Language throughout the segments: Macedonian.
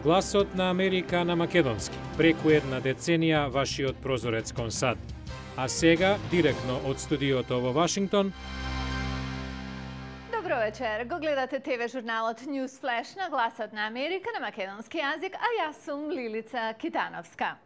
Гласот на Америка на македонски. Преку една деценија вашиот прозорец кон САД. А сега, директно од студиото во Вашингтон. Добро вечер. Го гледате ТВ журналот News Flash на Гласот на Америка на македонски јазик, а јас сум Лилица Китановска.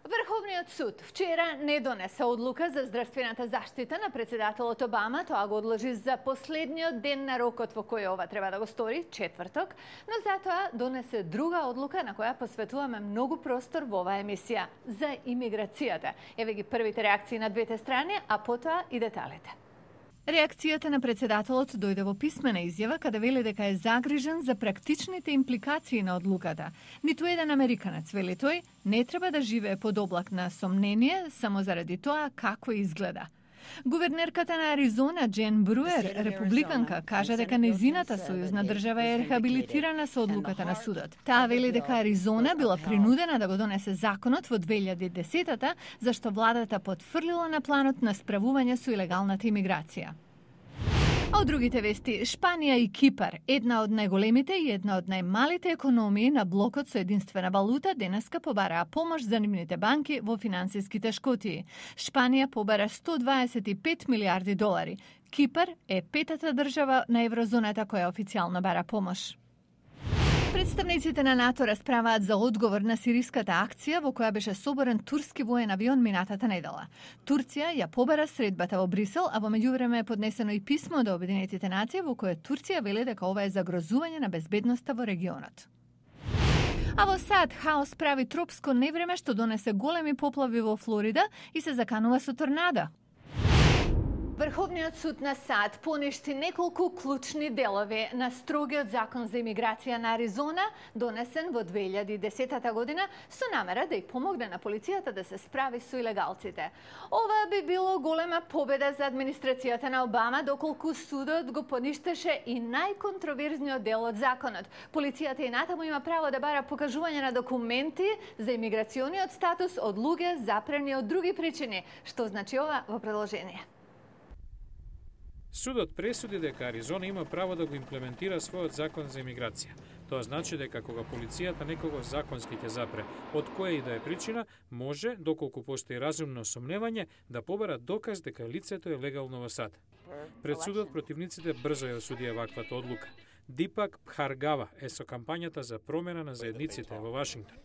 Врховниот суд вчера не донесе одлука за здравствената заштита на председателот Обама, тоа го одложи за последниот ден на рокот во кој ова треба да го стори, четврток, но затоа донесе друга одлука на која посветуваме многу простор во оваа емисија за имиграцијата. Еве ги првите реакции на двете страни, а потоа и деталите. Реакцијата на председателот дојде во писмена изјава каде вели дека е загрижен за практичните импликации на одлуката. Ниту еден американец, вели тој, не треба да живее под облак на сомнение само заради тоа како изгледа. Гувернерката на Аризона, Джен Бруер, републиканка, кажа дека незината сојузна држава е рехабилитирана со одлуката на судот. Таа вели дека Аризона била принудена да го донесе законот во 2010-та, зашто владата потфрлила на планот на справување со илегалната имиграција. А од другите вести, Шпанија и Кипар, една од најголемите и една од најмалите економии на блокот со единствена валута, денеска побараа помош за нивните банки во финансиски тешкотии. Шпанија побара 125 милиарди долари. Кипар е петата држава на еврозоната која официјално бара помош. Представниците на НАТО расправаат за одговор на сириската акција во која беше соборен турски воен авион минатата недела. Турција ја побара средбата во Брисел, а во меѓувреме е поднесено и писмо до Обединетите нации во кое Турција вели дека ова е загрозување на безбедноста во регионот. А во САД хаос прави тропско невреме што донесе големи поплави во Флорида и се заканува со торнадо. Врховниот суд на САД поништи неколку клучни делови на строгиот закон за имиграција на Аризона, донесен во 2010 година, со намера да ја помогне на полицијата да се справи со илегалците. Ова би било голема победа за администрацијата на Обама, доколку судот го поништеше и најконтроверзниот дел од законот. Полицијата и натаму има право да бара покажување на документи за имиграциониот статус од луѓе запрени од други причини. Што значи ова во продолжение? Судот пресуди дека Аризона има право да го имплементира својот закон за имиграција. Тоа значи дека кога полицијата некого законски ќе запре, од која и да е причина, може, доколку постои разумно сомневање, да побара доказ дека лицето е легално во САД. Пред судот противниците брзо ја осудија ваквата одлука. Дипак Бхаргава е со кампањата за промена на заедниците во Вашингтон.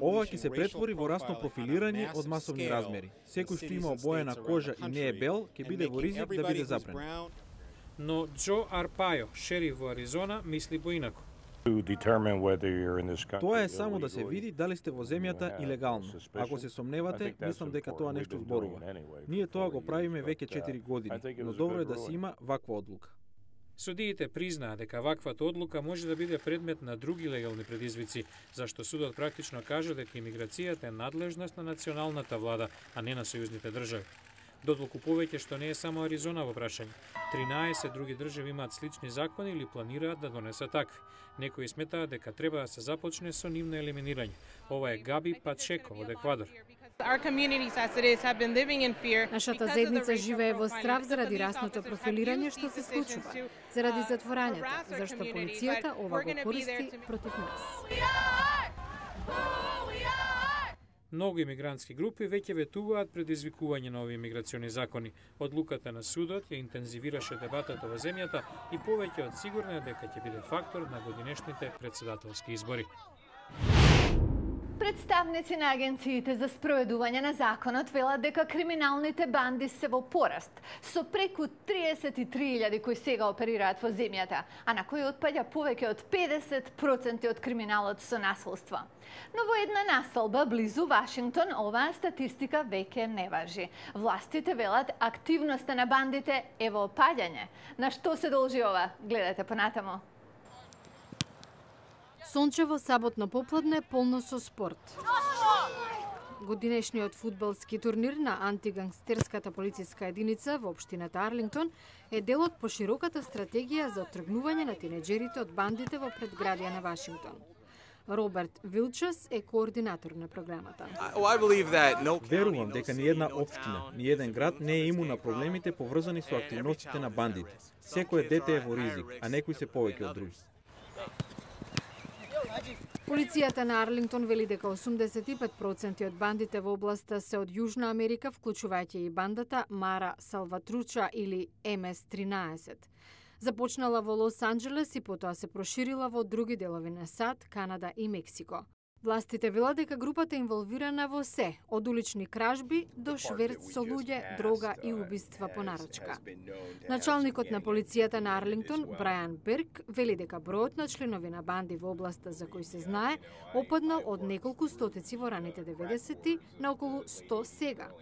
Ова ќе се претвори во расно профилирање од масовни размери. Секој што има обоена кожа и не е бел, ќе биде во ризик да биде запрен. Но Џо Арпајо, шериф во Аризона, мисли поинаку. Тоа е само да се види дали сте во земјата илегално. Ако се сомневате, мислам дека тоа нешто зборува. Ние тоа го правиме веќе 4 години, но добро е да се има ваква одлука. Судиите признаа дека ваквата одлука може да биде предмет на други легални предизвици, зашто судот практично кажа дека имиграцијата е надлежност на националната влада, а не на сојузните држави. Дотлку повеќе што не е само Аризона во прашање. 13 други држави имаат слични закони или планираат да донесат такви. Некои сметаат дека треба да се започне со нивно елиминирање. Ова е Габи Пачеко од Еквадор. Нашата заедница живее во страв заради расното профилирање што се случува, заради затворањето, зашто полицијата ова го користи против нас. Многу имигрантски групи веќе ветуваат предизвикување на овие имиграциони закони. Одлуката на судот ја интензивираше дебатата во земјата и повеќе од сигурна дека ќе биде фактор на годинешните председателски избори. Представници на агенциите за спроведување на законот велат дека криминалните банди се во пораст, со преку 33.000 кои сега оперираат во земјата, а на кои отпаѓа повеќе од 50% од криминалот со насилство. Но во една населба близу Вашингтон оваа статистика веќе не важи. Властите велат активноста на бандите е во опаѓање. На што се должи ова? Гледате понатаму. Сончево саботно попладне полно со спорт. Годинешниот фудбалски турнир на антигангстерската полициска единица во општината Арлингтон е дел од пошироката стратегија за оттргнување на тинеџерите од бандите во предградија на Вашингтон. Роберт Вилчес е координатор на програмата. Верувам дека ни една општина, ни еден град не е имун на проблемите поврзани со активностите на бандите. Секое дете е во ризик, а некои се повеќе од други. Полицијата на Арлингтон вели дека 85% од бандите во областа се од Јужна Америка, вклучувајќи и бандата Мара Салватруча или МС-13. Започнала во Лос Анџелес и потоа се проширила во други делови на САД, Канада и Мексико. Властите велат дека групата е инволвирана во се, од улични кражби до шверц со луѓе, дрога и убиства по нарачка. Началникот на полицијата на Арлингтон, Брајан Берг, вели дека бројот на членови на банди во областа за кои се знае опаднал од неколку стотици во раните 90-ти на околу 100 сега.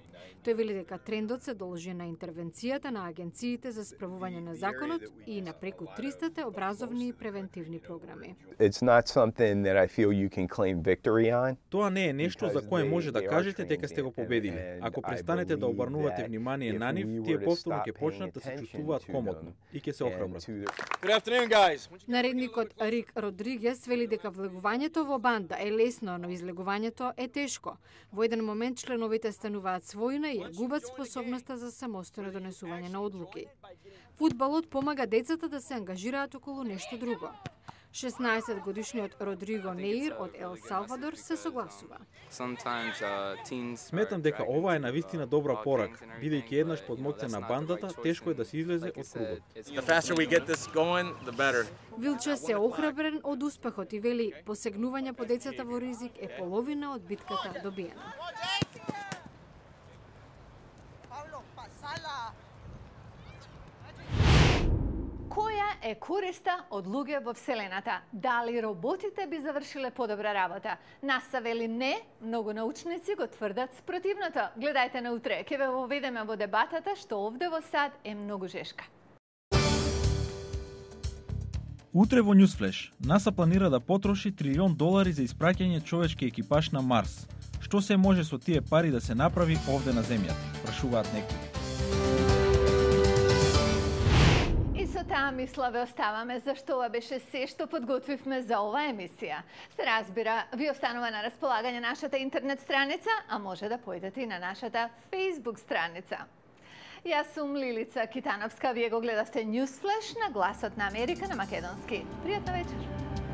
Тој вели дека трендот се должи на интервенцијата на агенциите за справување на законот и на преку 300 образовни и превентивни програми. Тоа не е нешто за кое може да кажете дека сте го победили. Ако престанете да обрнувате внимание на нив, тие повторно ќе почнат да се чувствуваат комотно и ќе се охрабрат. Наредникот Рик Родригес вели дека влегувањето во банда е лесно, но излегувањето е тешко. Во еден момент членовите стануваат својна и ја губат способноста за самостојно донесување на одлуки. Фудбалот помага децата да се ангажираат околу нешто друго. 16-годишниот Родриго Неир од Ел Салвадор се согласува. Сметам дека ова е навистина добра порака. Бидејќи еднаш под моќта на бандата, тешко е да се излезе од кругот. Вилче се охрабрен од успехот и вели посегнување по децата во ризик е половина од битката добиена. Која е користа од луѓе во Вселената? Дали роботите би завршиле подобра работа? НАСА вели не, многу научници го тврдат спротивното. Гледајте на утре, ќе ве воведеме во дебатата што овде во САД е многу жешка. Утре во Newsflash, НАСА планира да потроши $1 трилион за испраќање човечки екипаж на Марс. Што се може со тие пари да се направи овде на Земјата? Прашуваат некои. Со таа мисла ве оставаме, зашто ова беше се што подготвивме за оваа емисија. Се разбира, ви останува на располагање нашата интернет страница, а може да појдете и на нашата Facebook страница. Јас сум Лилица Китановска, вие го гледавте Newsflash на Гласот на Америка на македонски. Пријатна вечер!